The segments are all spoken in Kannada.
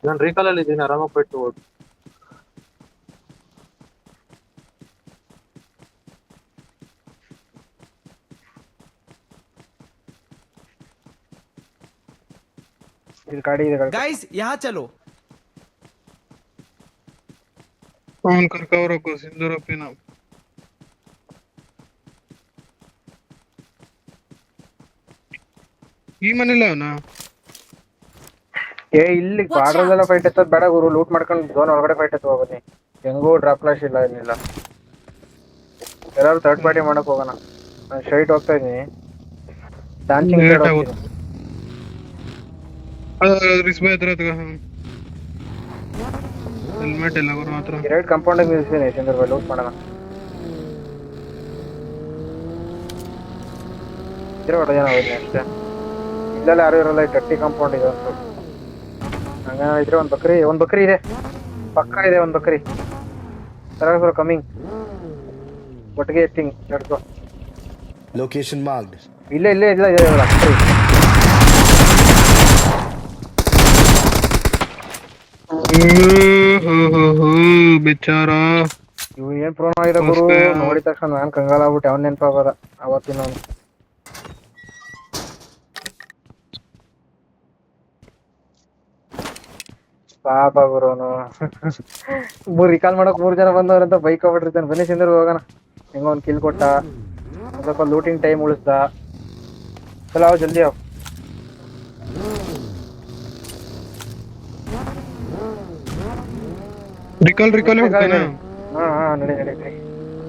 ನಾನು ರೀಕಾಲ್ ಅಲ್ಲಿ ಇದ್ದೀನಿ, ಆರಾಮಾಗಿ ಬಿಟ್ಟು ಹೋಗು. ಇಲ್ಲಿ ಗಾಡಿ ಇದೆ गाइस यहाँ चलो. ಅವನ್ ಕರ್ಕವ್ರಕ್ಕೂ ಸಿಂಧೂರಪ್ಪಿನ. ಈ ಮನೇಲಿ ಅವನ ಇಲ್ಲಿ ಬಾರ್ಡರ್ದೆಲ್ಲ ಫೈಟ್ ಎತ್ತದ್ ಬೇಡ ಗುರು, ಲೂಟ್ ಮಾಡ್ಕೊಂಡು ಝೋನ್ ಒಳಗಡೆ ಫೈಟ್ ಎತ್ತ ಹೋಗೋನಿ. ಹೆಂಗೂ ಡ್ರಾಪ್ ಫ್ಲಾಶ್ ಇಲ್ಲ ಏನಿಲ್ಲ. ಯಾರು ಥರ್ಡ್ ಪಾರ್ಟಿ ಮಾಡಕ್ ಹೋಗೋಣ. ನಾನು ಸ್ಟ್ರೈಟ್ ಹೋಗ್ತಾ ಇದೀನಿ. ಡಾನ್ಸಿಂಗ್ ರಿಸ್ಬಾ ಹತ್ರ ಹೆಲ್ಮೆಟ್ ಇಲ್ಲ ಗುರು ಮಾತ್ರ. ರೈಟ್ ಕಾಂಪೌಂಡ್ ನಿಲ್ಸಿದ್ದೀನಿ ಚಂದ್ರ ಲೂಟ್ ಮಾಡೋಣ. ಹೊಡೆ ಜನ ಹೋಗಿ ಅಷ್ಟೇ. ಇಲ್ಲೆಲ್ಲ ಯಾರು ಇರಲ್ಲ, ಗಟ್ಟಿ ಕಾಂಪೌಂಡ್ ಇದೆ ಒಂದು. ಹಂಗಿದ್ರೆ ಒಂದ್ ಬಕ್ರಿ ಇದೆ, ಪಕ್ಕ ಇದೆ ಒಂದ್ ಬಕ್ರಿ. ಸರ್ ಕಮಿಂಗ್ ಒಟ್ಟಿಗೆ ಎತ್ತಿಂಗ್ ನಡ್ಕೊ. Location marked. ಇಲ್ಲೇ ಇಲ್ಲೇ ಇಲ್ಲ ಇದೆ ಬಕ್ರಿ. ಬಿಚಾರ ಇವ್ ಏನ್ ಪ್ರೋಣ ಆಗಿದೆ ಗುರು, ನೋಡಿದ ತಕ್ಷಣ ನಾನ್ ಕಂಗಾಲ ಆಗ್ಬಿಟ್ಟೆ. ಅವ್ನ್ ನೆನಪಾಗದ ಅವತ್ತಿನ ಪಾಪ ಗುರುನು. ರಿಕಾಲ್ ಮಾಡಕ್ 3 ಜನ ಬಂದವ್ರಂತ ಬೈಕ್ ಹೋಗ್ಬಿಟ್ಟಿರ್ತಾನೆ. ಬನ್ನಿ ಸಿಂಧರ್ ಹೋಗೋಣ. ಹೆಂಗ ಒಂದ್ ಕಿಲ್ ಕೊಟ್ಟ, ಸ್ವಲ್ಪ ಲೂಟಿಂಗ್ ಟೈಮ್ ಉಳಿಸ್ದ. ಚಲೋ ಅವ್ ಜಲ್ದಿ ಅವ್. ರಿಕಾಲ್ ಹಾ ನಡಿ ನಡಿ.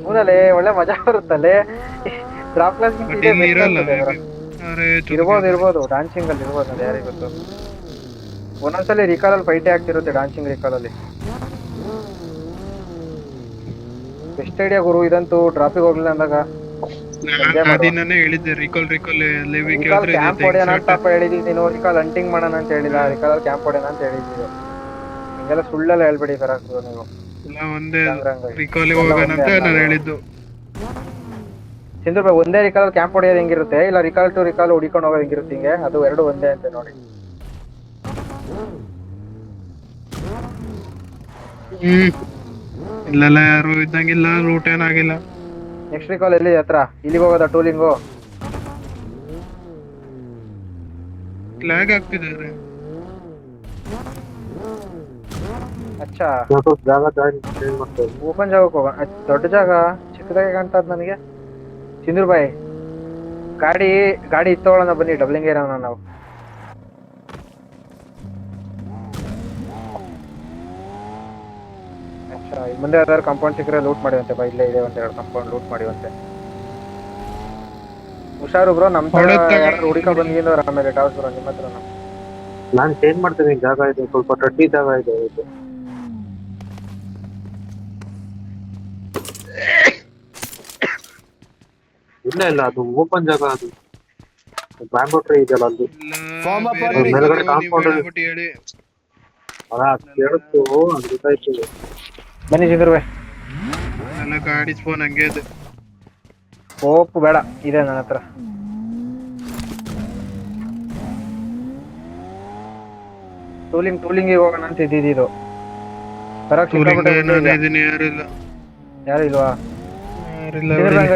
ಹೌದಲ್ಲೇ ಒಳ್ಳೆ ಮಜಾ ಬರುತ್ತಲ್ಲೇ. ಡ್ರಾಪ್ ಕ್ಲಾಸ್ ಇರ್ಬೋದು ಡಾನ್ಸಿಂಗ್ ಅಲ್ಲಿ ಇರ್ಬೋದು. ಅದು ಯಾರಿಗೆ ಗೊತ್ತು. ಒಂದೊಂದ್ಸಲಿ ರಿಕಾಲ್ ಅಲ್ಲಿ ಫೈಟೇ ಆಗ್ತಿರುತ್ತೆ ಡಾನ್ಸಿಂಗ್ ರಿಕಾಲ್ ಅಲ್ಲಿ. ಬೆಸ್ಟ್ ಐಡಿಯಾ ಗುರು ಇದಂತೂ. ಡ್ರಾಪಿಗೆ ಹೋಗ್ಲಿಲ್ಲ ಅಂದಾಗ ಹೇಳಿದ್ದೆ ರಿಕಾಲ್ ಕ್ಯಾಂಪ್ ಹೊಡೆಯೋಣ ಅಂತ ಹೇಳಿದೀನಿ. ನೀನು ರಿಕಾಲ್ ಹಂಟಿಂಗ್ ಮಾಡೋಣ ಅಂತ ಹೇಳಿಲ್ಲ, ರಿಕಾಲ್ ಕ್ಯಾಂಪ್ ಹೊಡೆಯೋಣ ಅಂತ ಹೇಳಿದ್ದೀವಿ. ಹಿಂಗೆಲ್ಲ ಸುಳ್ಳೆಲ್ಲ ಹೇಳ್ಬೇಡಿ ಸರ್ ನೀವು. ಚಂದ್ರ ಭಾಯ್, ಒಂದೇ ರಿಕಾಲ್ ಕ್ಯಾಂಪ್ ಹೊಡೆಯೋದು ಹೆಂಗಿರುತ್ತೆ, ಇಲ್ಲ ರಿಕಾಲ್ ಟು ರಿಕಾಲ್ ಹುಡಿಕೊಂಡು ಹೋಗೋದು ಹೆಂಗಿರುತ್ತೆ, ಹಿಂಗೆ ಅದು ಎರಡು ಒಂದೇ ಅಂತ ನೋಡಿ. ಇಲ್ಲೆಲ್ಲ ಯಾರು ಇದ್ದಂಗಿಲ್ಲ, ಲೂಟ್ ಏನಾಗಿಲ್ಲ. ನೆಕ್ಸ್ಟ್ ರಿಕಾಲ್ ಎಲ್ಲಿ ಹತ್ರ? ಇಲ್ಲಿಗೆ ಹೋಗೋದ ಟೂಲಿಂಗು? ಲ್ಯಾಗ್ ಆಗ್ತಿದ್ದಾರೆ. ಅಚ್ಚಾ, ಜಾಗ ಚೇಂಜ್ ಮಾಡ್ತಾರೆ. ಓಪನ್ ಜಾಗಕ್ಕೆ ಹೋಗೋಣ. ದೊಡ್ಡ ಜಾಗ ಚಿಕ್ಕದಾಗೆ ಕಾಣ್ತದ ನನಗೆ. ಚಂದ್ರ ಭಾಯ್, ಗಾಡಿ ಇತ್ತೋಳನ ಬನ್ನಿ, ಡಬ್ಲಿಂಗ್ ಇರೋಣ ನಾವು. ಅಚ್ಚಾ, ಮುಂದೆ ಯಾವ್ದಾದ್ರು ಕಾಂಪೌಂಡ್ ಸಿಕ್ಕರೆ ಲೂಟ್ ಮಾಡಿವಂತೆ ಬಾ. ಇಲ್ಲೇ ಇದೆ ಒಂದೆರಡು ಕಾಂಪೌಂಡ್, ಲೂಟ್ ಮಾಡಿವಂತೆ. ಹುಷಾರು ಬ್ರೋ, ನಮ್ ಹುಡುಕ ಬಂದಿದ್ದವ್ರ ಆಮೇಲೆ ಟಾಸ್ ಬ್ರೋ ನಿಮ್ಮ ಹತ್ರ. ನಾನು ಚೇಂಜ್ ಮಾಡ್ತೀನಿ, ಜಾಗ ಇದೆ ಸ್ವಲ್ಪ ಟಟ್ಟಿ ಜಾಗ ಇದೆ. ಇಲ್ಲ ಅದು ಓಪನ್ ಜಾಗ. ಅದು ಬ್ಯಾಂಬೂ ಟ್ರೀ ಇದೆಯಲ್ಲ ಅಲ್ಲಿ ಮೇಲ್ಗಡೆ ಕಾಂಪೌಂಡ್ ಕೇಳುತ್ತು, ಅದು ಗೊತ್ತಾಯ್ತು. ಬನ್ನಿ ಚಂದ್ರ ಭಾಯ್. ಗಾಡಿ ಸ್ಪೋನ್ ಹಂಗೆ ಇದೆ. ಹೋಪ್ ಬೇಡ, ಇದೆ ನನ್ನ ಹತ್ರ. ಟೂಲಿಂಗ್ ಹೋಗೋಣ ಅಂತ ಇದ್ದಿದ್ದು. ಯಾರು ಇಲ್ವಾ?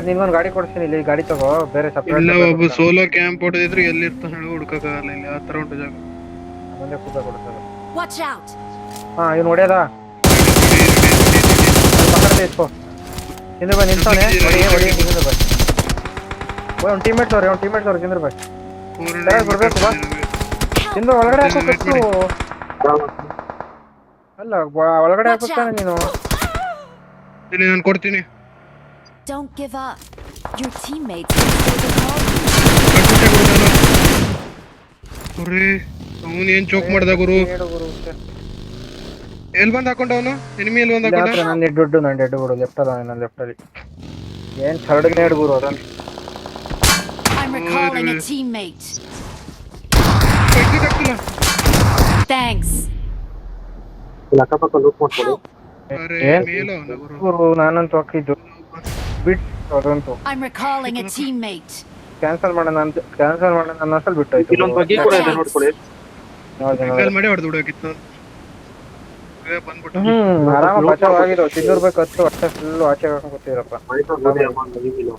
ನಿನ್ಗೊಂದು ಗಾಡಿ ಕೊಡ್ತೀನಿ, ಇಲ್ಲಿ ಗಾಡಿ ತಗೋ. ಬೇರೆ ಒಬ್ಬ ಸೋಲೋ ಕ್ಯಾಂಪ್ ಹೊಡೆದಿದ್ರು ಎಲ್ಲಿರ್ತಾನೆ ಹುಡುಕಕ್ಕಾಗಲ್ಲ. ಇಲ್ಲಿ ಆ ತರ ಉಂಟು ಜಾಗ. ಮುಂದೆ ಕೂತ ಕೊಡ್ತಾರೆ. ಹಾ, ಇವ್ನು ಹೊಡೆಯದ ಇಸ್ಕೋ. ಚಂದ್ರ ಭಾಯ್ ನಿಲ್ಸೋನೆ. ಚಂದ್ರ ಭಾಯ್ ಅವ್ನ ಟೀಮೇಟ್ಸ್ ಅವ್ರು ಚಂದ್ರ ಭಾಯ್ ಬರ್ಬೇಕು ಬಾ. ಚಂದ್ರ ಒಳಗಡೆ ಹಾಕೋಬೇಕು. ಅಲ್ಲ ಒಳಗಡೆ ಹಾಕುತ್ತಾನೆ ನೀನು. ಇಲ್ಲಿ ನಾನು ಕೊಡ್ತೀನಿ. Don't give up. Your teammates ಅವನು ಏನ್ ಚೋಕ್ ಮಾಡ್ದ ಗುರು. ಎಲ್ಲಿ ಬಂದ್ ಹಾಕೊಂಡ ಅವನು? ಎನಿಮಿ ಎಲ್ಲಿ ಬಂದ್ ಹಾಕೊಂಡ? ನಾನು ಡೆಡ್ ಬಿಡು. ಲೆಫ್ಟ್ ಅಲ್ಲ, ನಾನು ಲೆಫ್ಟ್ ಅಲ್ಲಿ. ಏನ್ ಥರ್ಡ್ ಗ್ರೇಡ್ ಗುರು ಅದನ್ನ. I'm recalling a teammate. Thanks. ಅಕ್ಕಪಕ್ಕ ಲೂಟ್ ಮಾಡ್ಕೊಳ್ಳಿ. ಗುರು ನಾನಂತೂ ಹಾಕಿದ್ದು ಬಿಟ್ ಅದಂತೂ I'm recalling a teammate. Cancel ಮಾಡೋಣ ಅನ್ನೋಷ್ಟಲ್ಲಿ ಬಿಟ್ಟೋಯ್ತು. ಇಲ್ಲೊಂದು ಬಗ್ಗಿ ಕೂಡ ಇದೆ ನೋಡ್ಕೊಳ್ಳಿ. ಸಿಂಗಲ್ ಮಾಡಿ ಹೊಡೆದು ಬಿಡೋಕಿತ್ತು ಬಂದ್ಬಿಟ್ಟು. ಆರಾಮ ಬಚಾವಾಗಿದ್ದು. ತಿನ್ನೂರ್ಬೇಕು ಹತ್ತು ಹೊಟ್ಟೆ ಫುಲ್ಲು ಆಚೆ ಹಾಕೊಂಡ್ ಕೂತಿರಪ್ಪ. ಮೈಸೂರು ಗೋಧಿ ಅಮ್ಮ ಅಂತ ನೀವಿಲ್ಲ.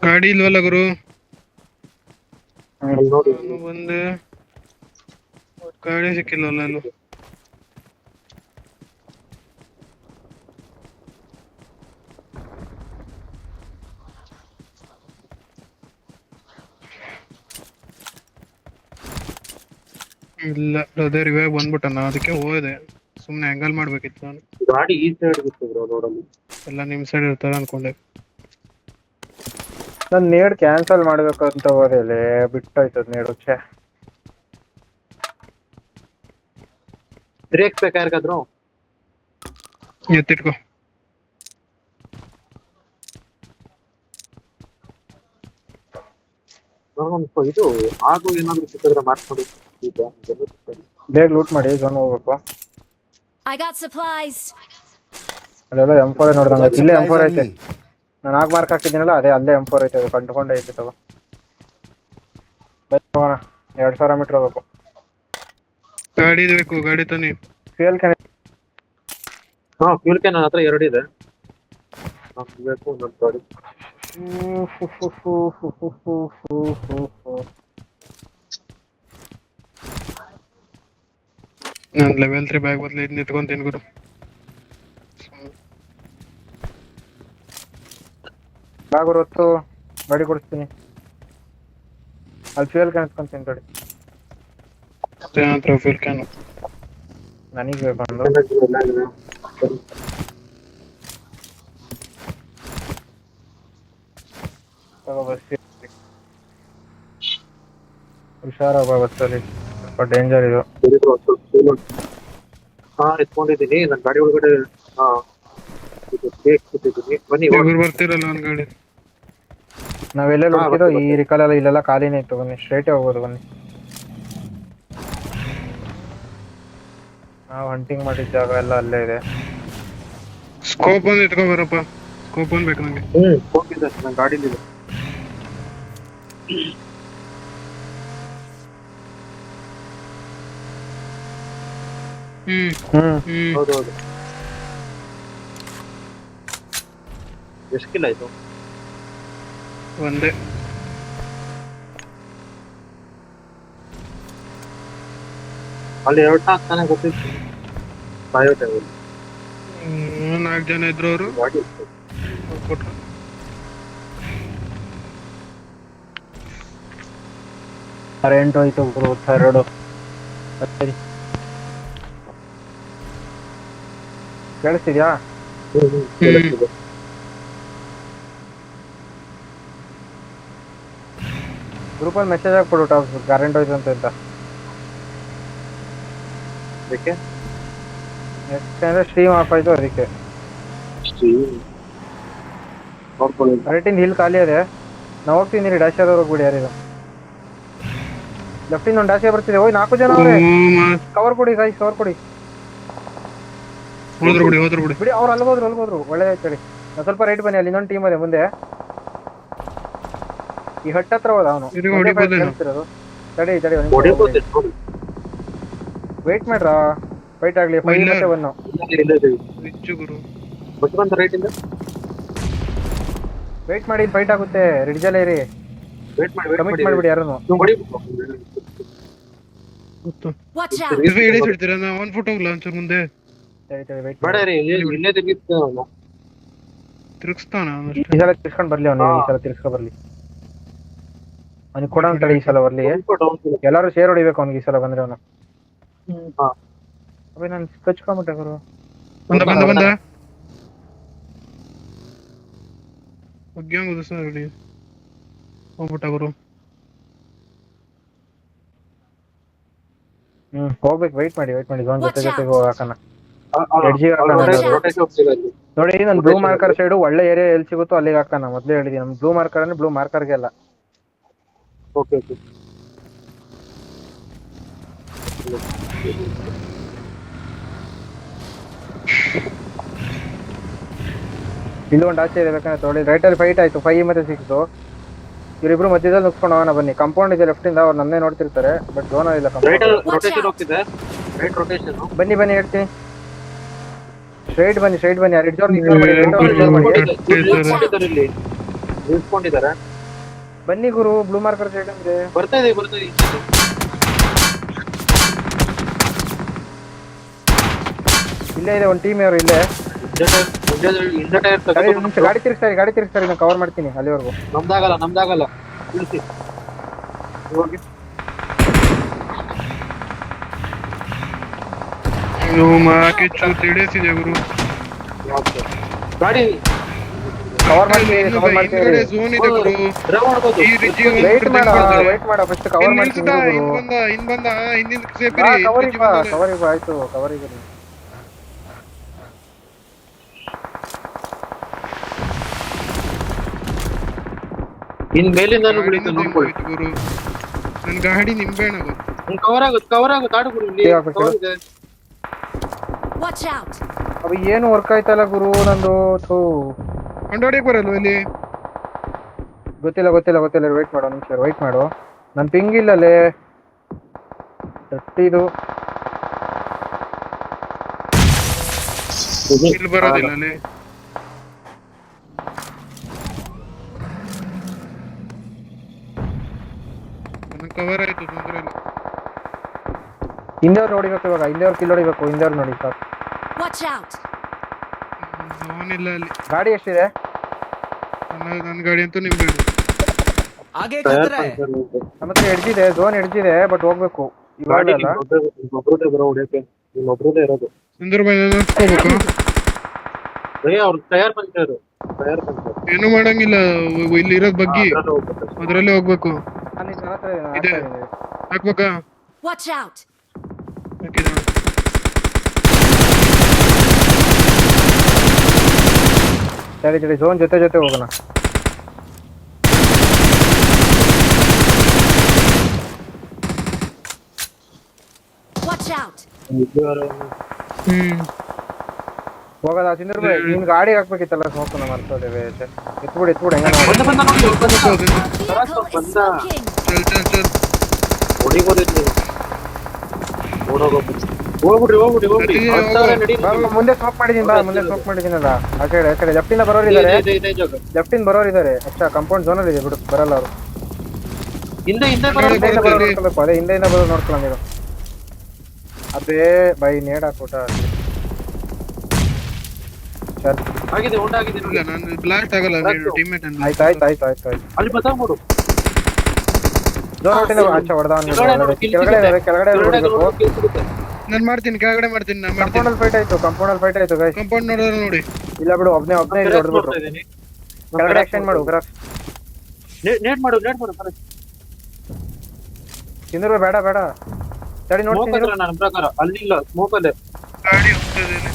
ಗಾಡಿ ಇಲ್ವಲ್ಲ ಗುರು. ಅಲ್ಲಿ ನೋಡಿ ಒಂದು ಗಾಡಿ ಸಿಕ್ಕಿಲ್ವಲ್ಲ ಅಲ್ಲೂ. ಇಲ್ಲ ಅದೇ ರಿವೈವ್ ಬಂದ್ಬಿಟ್ಟ. ನಾ ಅದಕ್ಕೆ ಹೋದೆ, ಸುಮ್ನೆ ಆಂಗಲ್ ಮಾಡ್ಬೇಕಿತ್ತು ನಾನು. ಗಾಡಿ ಈ ಸೈಡ್ ಬಿಟ್ಟಿದ್ರು ರೋಡಲ್ಲಿ. ಎಲ್ಲ ನಿಮ್ ಸೈಡ್ ಇರ್ತಾರ ಅನ್ಕೊಂಡೆ. ನಾನು ನೇಡ್ ಕ್ಯಾನ್ಸಲ್ ಮಾಡ್ಬೇಕು ಅಂತ ಹೋದೆ, ಬಿಟ್ಟೋಯ್ತದ ನೇಡು. ಛೇ, 3x ಬೇಕಾರ್ಗಾದ್ರು ಎತ್ತಿಟ್ಕೋ. ಇದು ಹಾಗೂ ಏನಾದ್ರು ಸಿಕ್ಕಿದ್ರೆ ಮಾಡ್ಕೊಂಡು ಈಗ ಬೇಗ ಲೂಟ್ ಮಾಡಿ ಝೋನ್ ಹೋಗ್ಬೇಕು. I got supplies. ಅಲ್ಲೆಲ್ಲ M4 ನೋಡ್ದಂಗ ಇಲ್ಲೇ M4 Supplies on ಐತೆ. me. ನಾನು ಆಗ ಮಾರ್ಕ್ ಹಾಕಿದ್ದೀನಲ್ಲ ಅದೇ ಅಲ್ಲೇ M4 ಐತೆ. ಅದು ಕಂಡುಕೊಂಡೇ ಐತೆ ತಗೋ. ಹೋಗೋಣ. 2000 ಮೀಟರ್ ಹೋಗ್ಬೇಕು. ಗಾಡಿ ಬೇಕು, ಗಾಡಿ ತಾನೆ. ಫ್ಯೂಯಲ್ ಕ್ಯಾನ್ ಹಾ ಫ್ಯೂಲ್ ಕ್ಯಾನ್ ನನ್ನ ಹತ್ರ 2 ಇದೆ. ನಮ್ಗೆ ಬೇಕು ಒಂದೊಂದು ಗಾಡಿ. ನಾನು ಲೆವೆಲ್ 3 ಬ್ಯಾಗ್ ಬದಲು ಇದು ನಿಂತ್ಕೊಂತೀನಿ ಗುರು. ಬಾಗುರು ಹೊತ್ತು ಗಾಡಿ ಕೊಡಿಸ್ತೀನಿ. ಅಲ್ಲಿ ಫ್ಯೂಯಲ್ ಕ್ಯಾನ್ ಇಸ್ಕೊಂತೀನಿ ಗಾಡಿ. ಫುಲ್ ಕ್ಯಾನ್ ನನಗೆ ಬೇಕು ಅಂದು. ತಗೋ ಬಸ್ಸಿ. ಹುಷಾರಾಗ ಬಸ್ಸಲ್ಲಿ, ಸ್ವಲ್ಪ ಡೇಂಜರ್ ಇದು. ಹಾ ಎತ್ಕೊಂಡಿದ್ದೀನಿ ನನ್ನ ಗಾಡಿ ಒಳಗಡೆ. ಹಾ ಇದು ಕೇಕ್ ಕೊಟ್ಟಿದ್ದೀನಿ. ಬನ್ನಿ ಇವ್ರು ಬರ್ತಿರಲ್ಲ ಒಂದ್ ಗಾಡಿ. ನಾವೆಲ್ಲೆಲ್ಲಿ ಹೋಗಿದ್ದು ಈ ರಿಕಾಲೆಲ್ಲ ಇಲ್ಲೆಲ್ಲ ಖಾಲಿನೇ ಇತ್ತು. ಬನ್ನಿ ಸ್ಟ್ರೈಟೇ ಹೋಗ್ಬೋದು. ಬನ್ನಿ, ನಾವು ಹಂಟಿಂಗ್ ಮಾಡಿದ ಜಾಗ ಎಲ್ಲ ಅಲ್ಲೇ ಇದೆ. ಸ್ಕೋಪ್ ಒಂದು ಎತ್ಕೊ ಬರಪ್ಪ. ಸ್ಕೋಪ್ ಒಂದು ಬೇಕು ನಂಗೆ. ಹೋಗಿದ್ದೆ ನನ್ನ ಗಾಡಿಲಿದೆ. ಹೌದು ಹೌದು. ಎಷ್ಟು ಕಿಲ್ ಆಯ್ತು? ಒಂದೇ. ಅಲ್ಲಿ 2 ಆಗ್ತಾನೆ ಗೊತ್ತಿತ್ತು. ಸಾಯೋ ಟೈಮಲ್ಲಿ 4 ಜನ ಇದ್ರು ಅವರು. ಗಾಡಿ ಇತ್ತು. ಕೊಟ್ರು. ಕರೆಂಟ್ ಹೋಯ್ತು ಗುರು. 2 ಕೇಳಿಸ್ತಿದ್ಯಾ? ಗ್ರೂಪಲ್ಲಿ ಮೆಸೇಜ್ ಹಾಕ್ಬಿಡು ಟಾಪ್ ಕರೆಂಟ್ ಹೋಯ್ತು ಅಂತ. ಅದಕ್ಕೆ ಯಾಕಂದ್ರೆ ಸ್ಟ್ರೀಮ್ ಆಫ್ ಆಯ್ತು ಅದಕ್ಕೆ. ನೋಡ್ಕೊಳ್ಳಿ. ರೈಟಿಂದ ಹಿಲ್ ಖಾಲಿ ಅದೇ. ನಾವು ಹೋಗ್ತೀನಿ. ಡ್ಯಾಶ್ ಆದವ್ರು ಬಿಡಿ. ಯಾರಿದು ಲೆಫ್ಟಿಂದ ಒಂದು ಡ್ಯಾಶ್ ಬರ್ತಿದೆ. ಓಯ್ 4 ಜನ ಅವ್ರೆ. ಕವರ್ ಕೊಡಿ ಗೈಸ್, ಕವರ್ ಕೊಡಿ. ಹೋದ್ರು ಬಿಡಿ. ಬಿಡಿ, ಅವ್ರು ಅಲ್ಗೋದ್ರು. ಒಳ್ಳೆದಾಯ್ತು ಹೇಳಿ. ಸ್ವಲ್ಪ ರೈಟ್ ಬನ್ನಿ. ಅಲ್ಲಿ ಇನ್ನೊಂದು ಟೀಮ್ ಇದೆ ಮುಂದೆ. ಈ ಹಟ್ ಹತ್ರ ಹೋದ ಅವನು. ತಡಿ ವೇಟ್ ಮಾಡ್ರಾ. ಫೈಟ್ ಆಗ್ಲಿ. 5 ಮತ್ತೆ 1 ರೈಟಿಂದ ವೇಟ್ ಮಾಡಿ. ಫೈಟ್ ಆಗುತ್ತೆ. ರಿಡ್ಜಲ್ಲೇ ಇರಿ. ವೇಟ್ ಮಾಡಿ. ಕಮಿಟ್ ಮಾಡ್ಬಿಡಿ ಯಾರನ್ನು. Watch out. ಇಳಿಸಿಡ್ತೀರಾ? ನಾ ಒಂದು ಫೋಟೋ ಹೋಗ್ಲಾ ಒಂಚೂರು ಮುಂದೆ. ವೇಟ್ ಬೇಡ ರೀ, ಇಲ್ಲೇ ತೆಗಿಸ್ತಾವಲ್ಲ. ತಿರುಗಿಸ್ತಾನ ಈ ಸಲ ತಿರ್ಸ್ಕೊಂಡ್ ಬರ್ಲಿ ಅವನು. ಈ ಸಲ ತಿರ್ಸ್ಕೊಂಡ್ ಬರ್ಲಿ. ಅವ್ನಿಗೆ ಕೊಡ ಅಂತೇಳಿ ಈ ಸಲ ಬರ್ಲಿ. ಎಲ್ಲಾರು ಶೇರ್ ಹೊಡಿಬೇಕು ಅವ್ನಿಗೆ ಈ ಸಲ ಬಂದ್ರೆ ಅವನು. ಅಬ್ಬೇ ನಾನು ಕಚ್ಕೊಂಬಿಟ್ಟೆ ಗುರು. ಬಂದ ಒಗ್ಗಂಗ್ ಉದಿಸ್ತಾನೆ. ಹೋಗ್ಬಿಟ್ಟ ಗುರು. ಹೋಗ್ಬೇಕು. ವೇಟ್ ಮಾಡಿ. ಝೋನ್ ಜೊತೆಗೆ ಹಾಕೋಣ. ನೋಡಿ, ನನ್ ಬ್ಲೂ ಮಾರ್ಕರ್ ಸೈಡ್ ಒಳ್ಳೆ ಏರಿಯಾ ಎಲ್ಲಿ ಸಿಗುತ್ತೋ ಅಲ್ಲಿಗೆ ಹಾಕೋಣ. ಮೊದ್ಲೇ ಹೇಳಿದೀನಿ, ನಮ್ ಬ್ಲೂ ಮಾರ್ಕರ್ ಅಂದ್ರೆ ಬ್ಲೂ ಮಾರ್ಕರ್ಗೆ ಅಲ್ಲ. ಓಕೆ ಇಲ್ಲಿ ಒಂದು ಆಚೆ ಇದೆ ಬೇಕಂದ್ರೆ ತೊಗೊಳ್ಳಿ. ರೈಟಲ್ಲಿ ಫೈಟ್ ಆಯ್ತು 5 ಮತ್ತೆ 6. ಇವರಿಬ್ರು ಮಧ್ಯದಲ್ಲಿ ನುಗ್ಸ್ಕೊಂಡು ಹೋಗೋಣ ಬನ್ನಿ. ಕಂಪೌಂಡ್ ಇದೆ ಲೆಫ್ಟ್ ಇಂದ, ಅವ್ರು ನನ್ನೇ ನೋಡ್ತಿರ್ತಾರೆ ಬಟ್ ಝೋನ್ ಇಲ್ಲ ರೈಟ್ ಕಂಪೌಂಡ್. ರೊಟೇಷನ್ ಹೋಗ್ತಿದೆ. ರೈಟ್ ರೊಟೇಷನ್ ಬನ್ನಿ ಬನ್ನಿ ಹೇಳ್ತೀನಿ. ಸ್ಟ್ರೈಟ್ ಬನ್ನಿ. ರೆಡ್ ಝೋನ್ ಇಗ್ನೋರ್ ಮಾಡಿ, ರೆಡ್ ಝೋನ್ ಮಾಡಿ. ನಿಲ್ಸ್ಕೊಂಡಿದ್ದಾರೆ ಇಲ್ಲಿ. ನಿಲ್ಸ್ಕೊಂಡಿದ್ದಾರೆ. ಬನ್ನಿ ಗುರು, ಬ್ಲೂ ಮಾರ್ಕರ್ ಸೈಡ್ ಅಂದ್ರೆ ಬರ್ತಾ ಇದೆ. ಇಲ್ಲೇ ಇದೆ ಒಂದು ಟೀಮ್ ಅವರು ಇಲ್ಲೇ. ಇಂದ ಟೈರ್ ಸರಿ, ಒಂದ್ ನಿಮಿಷ ಗಾಡಿ ತಿರ್ಗಿಸ್ತಾರೆ ನಾನು ಕವರ್ ಮಾಡ್ತೀನಿ ಅಲ್ಲಿವರೆಗೂ. ನಮ್ದಾಗಲ್ಲ ತಿಳಿಸಿ ಹೋಗಿ. ಕಿಚ್ಚು ತಿಡಿಸಿದೆ ಗುರು. ಗಾಡಿ ಕವರ್ ಮಾಡ್ತೀನಿ ಝೋನ್ ಇದೆ ಗುರು. ಡ್ರೈವ್ ಮಾಡ್ಬೋದು. ಈ region ವೇಟ್ ಮಾಡ ಫಸ್ಟ್ ಕವರ್ ಮಾಡ್ತೀನಿ ಗುರು. ಹಿಂದ್ ಬಂದ ಹಿಂದಿನ ಸೇಪಿರಿ. ಕವರಿಗೆ ಆಯ್ತು, ಕವರಿಗೆ ಇನ್ ಮೇಲಿಂದ ನೋಡ್ಕೊಳ್ಳಿ. ಗುರು ನನ್ ಗಾಡಿ ನಿಂಬೆಣ್ಣ ಕವರ್ ಆಗುತ್ತೆ ಆಡು ಗುರು. ಇಲ್ಲಿ cover ಇದೆ. Watch out! ಅವ ಏನು ವರ್ಕ್ ಆಯ್ತಲ್ಲ ಗುರು ನಂದು. ಕೊಂಡೋಡಿಯಕ್ ಬರಲ್ವ ಇಲ್ಲಿ? ಗೊತ್ತಿಲ್ಲ ವೇಟ್ ಮಾಡು ನಿಮಿಷ, ವೇಟ್ ಮಾಡು. ನನ್ ಪಿಂಗ್ ಇಲ್ಲಲೇ ಇದು. ಇಲ್ಲಿ ಬರೋದಿಲ್ಲ ಅಲ್ಲಿ. ಕವರ್ ಆಯ್ತು, ತೊಂದ್ರೆ ಇಲ್ಲ. ಹಿಂದೆವ್ರು ನೋಡಿಬೇಕು ಇವಾಗ, ಹಿಂದೆವ್ರು ಕಿಲ್ ಹೊಡಿಬೇಕು. ಹಿಂದೆವ್ರು ನೋಡಿ ಸಾಕು. Watch out! ಝೋನ್ ಇಲ್ಲ ಅಲ್ಲಿ. ಗಾಡಿ ಎಷ್ಟಿದೆ? ನನ್ನ ಗಾಡಿ ಅಂತೂ ನಿಂಬೆಣ್ಣು. ನಮ್ಮ ಹತ್ರ ಎಡ್ಜಿದೆ, ಝೋನ್ ಎಡ್ಜಿದೆ ಬಟ್ ಹೋಗ್ಬೇಕು ಇವಾಗ ಅಲ್ಲ. ಒಬ್ರದೇ ಬರೋ ಹೊಡಿಯಕ್ಕೆ ಒಬ್ರದೇ ಇರೋದು. ಸುಂದರಬಾಯಿ ಹೋಗ್ಬೇಕು. ಅವ್ರು ಟೈರ್ ಪಂಚರ್ ಏನು ಮಾಡಂಗಿಲ್ಲ, ಇಲ್ಲಿ ಇರೋದ್ ಬಗ್ಗಿ ಅದ್ರಲ್ಲೇ ಹೋಗ್ಬೇಕು. ನಾನು ನನ್ನ ಹತ್ರ ಇದೆ. ಹಾಕ್ಬೇಕಾ? Watch out! ಹಾಕಿದ ಸರಿ ಝೋನ್ ಜೊತೆ ಹೋಗೋಣ. Watch out! ಹೋಗೋದ ಸಿಂಧೂರ್ಬಾಯಿ? ನೀನ್ ಗಾಡಿ ಹಾಕ್ಬೇಕಿತ್ತಲ್ಲ, ಸ್ಮೋಕ್ ಮರ್ತೋದೇವೆ. ಎತ್ಬಿಡು ಹೆಂಗ Vehicle is ಬಂದ. smoking! ಚಲ್ ಹೊಡಿಬೋದಿತ್ತು. ಹೋಗ್ಬಿಡ್ರಿ. ಮುಂದೆ ಸ್ಮೋಕ್ ಮಾಡಿದ್ದೀನಲ್ಲ ಆ ಕಡೆ ಲೆಫ್ಟ್ ಇಂದ ಬರೋರಿದ್ದಾರೆ. ಅಚ್ಚಾ ಕಂಪೌಂಡ್ ಝೋನ್ ಅಲ್ಲಿ ಇದೆ ಬಿಡು, ಬರಲ್ಲ ಅವರು. ಹಿಂದೆ ಹಿಂದೆಯಿಂದ ಬರೋರು ನೋಡ್ಕೊಳ್ಳ ನೀವು. ಅದೇ ಬೈ ನೇಡ್ ಹಾಕೋಟ ಆಗಿದೆ ಉಂಟಾಗಿದೆ. ಇಲ್ಲ, ನಾನು ಬ್ಲಾಸ್ಟ್ ಆಗಲ್ಲ, ಟೀಮ್ಮೇಟ್ ಅನ್ನು. ಆಯ್ತು ಅಲ್ಲಿ ಬತ್ತಾಗ್ಬಿಡು. ಝೋನ್ ಔಟಿಂದ ಅಚ್ಚಾ ಹೊಡೆದವನು. ಕೆಳಗಡೆ ಹೊಡಿಬೇಕು. ನಾನು ಮಾಡ್ತೀನಿ, ಕೆಳಗಡೆ ಮಾಡ್ತೀನಿ. ನಾನು ಮಾಡ್ತೀನಿ. ಕಂಪೌಂಡಲ್ ಫೈಟ್ ಆಯ್ತು ಗೈಸ್. ಕಂಪೌಂಡ್ ನೋಡೋರು ನೋಡಿ. ಇಲ್ಲ ಬಿಡು, ಒಬ್ನೇ ಇಲ್ಲಿ ಹೊಡೆದ್ಬಿಟ್ರು. ಕೆಳಗಡೆ ಎಕ್ಸ್ಟೆಂಡ್ ಮಾಡು ಗ್ರಾಫ್. ನೇಟ್ ಮಾಡು. ತಿಂದ್ರು ಬೇಡ ತಡಿ ನೋಡ್ತೀನಿ. ನನ್ನ ಪ್ರಕಾರ ಅಲ್ಲಿಲ್ಲ ಸ್ಮೋಕ್ ಅಲ್ಲೇ ಗಾಡಿ ಹೋಗ್ತದೆ ಇಲ್ಲಿ.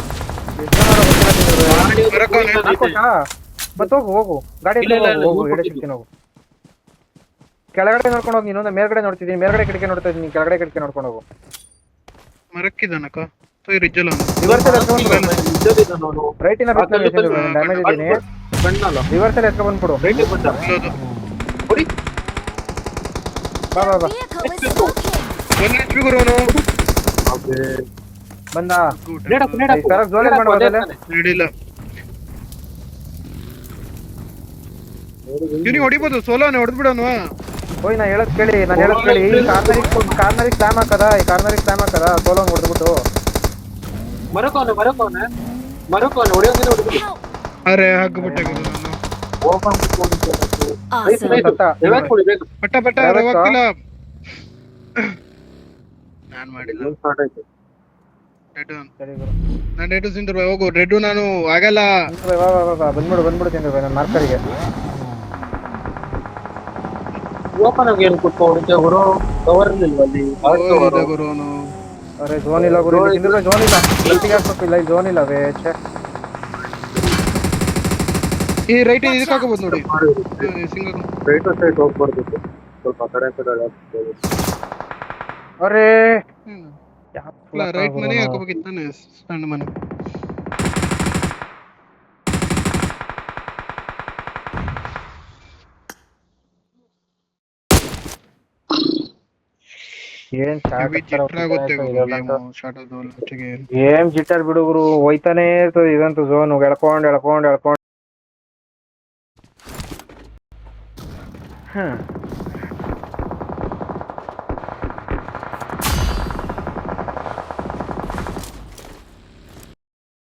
ಮತ್ತೆ ಹೋಗು ಗಾಡಿ ಹೋಗು. ಕೆಳಗಡೆ ನೋಡ್ಕೊಂಡು ಹೋಗಿ. ಇನ್ನೊಂದು ಮೇಲ್ಗಡೆ ನೋಡ್ತಿದ್ದೀನಿ, ಮೇಲ್ಗಡೆ ಕಿಟಕಿ ನೋಡ್ತಾ ಇದ್ದೀನಿ. ಕೆಳಗಡೆ ಕಿಟಕಿ ನೋಡ್ಕೊಂಡು ಹೋಗು. ಮರಕ್ಕಿದಾನಕ್ಕ ರಿಜ್ಜಲ್ಲ. ರಿವರ್ಸ್ ರೈಟ್ ಇಂದ ಡ್ಯಾಮೇಜ್ ಇದ್ದೀನಿ. ರಿವರ್ಸ್ ಅಲ್ಲಿ ಎತ್ಕೊಂಡ್ ಬಂದ್ಬಿಡು. ಬಾ Vehicle is smoking! 1 HP ಗುರುವನು ಬಂದ. ಝೋನ್ ಮಾಡೋದಲ್ಲ ನಡಿಲ್ಲ. ಇವ್ನಿಗೆ ಹೊಡಿಬೋದು, ಸೋಲೋನೆ ಹೊಡೆದ್ಬಿಡೋನು. ಹೋಯ್ ನಾ ಹೇಳದ್ ಕೇಳಿ. ಈ ಕಾರ್ನರಿಗೆ ಸ್ಲಾಮ್ ಹಾಕದ ಸೋಲೋನ್ ಹೊಡೆದ್ಬಿಟ್ಟು ಮರಕೋನೆ ಹೊಡಿಯೋದಿಲ್ಲ. Help! ಅರೆ ಹಾಕ್ಬಿಟ್ಟೆ ಗುರು ನಾನು. Awesome! ಪಟ್ಟ ಹೋಗ್ತಿಲ್ಲ. ನಾನ್ ಮಾಡಿಲ್ಲ. ಸರಿ ಗುರು, ನಾನು ರೆಡ್ ಸಿಂಧರ್ ಹೋಗು. ರೆಡ್ ನಾನು ಆಗಲ್ಲ. ಬಂದ್ಬಿಡು ತಿಂದ್ರು ನನ್ನ ಮಾರ್ಕರಿಗೆ. ಓಪನ್ ಆಗಿ ಏನು ಕುತ್ಕೊಂಡು ಗುರು ಕವರ್ ಇಲ್ವಾ ಅಲ್ಲಿ? ಗುರುವನು ಅರೆ ಝೋನ್ ಇಲ್ಲ ಗುರು, ಝೋನ್ ಇಲ್ಲ. ಗಟ್ಟಿಗೆ ಹಾಕ್ಬೇಕು. ಇಲ್ಲ ಝೋನ್ ಇಲ್ಲ ವೇಚೆ. ಈ ರೈಟ್ ಇದಕ್ಕೆ ಹಾಕಬಹುದು ನೋಡಿ. ಸಿಂಗಲ್ ರೈಟ್ ಸೈಡ್ ಹೋಗ್ಬಾರ್ದು, ಸ್ವಲ್ಪ ಕಡೆ ಅರೆ ರೈಟ್ ಮನೆ ಹಾಕೋಬೇಕಿತ್ತು ತಾನೆ, ಸಣ್ಣ ಮನೆ. ಏನ್ ಆಗುತ್ತೆ ಶಾರ್ಟ್ ಅದು ಲಾಸ್ಟಿಗೆ. ಏನ್ ಜಿಟ್ಟರ್ ಬಿಡುಗರು ಹೋಯ್ತಾನೆ ಇರ್ತದೆ ಇದಂತೂ ಝೋನ್ ಎಳ್ಕೊಂಡ್ ಎಳ್ಕೊಂಡ್ ಎಳ್ಕೊಂಡ್.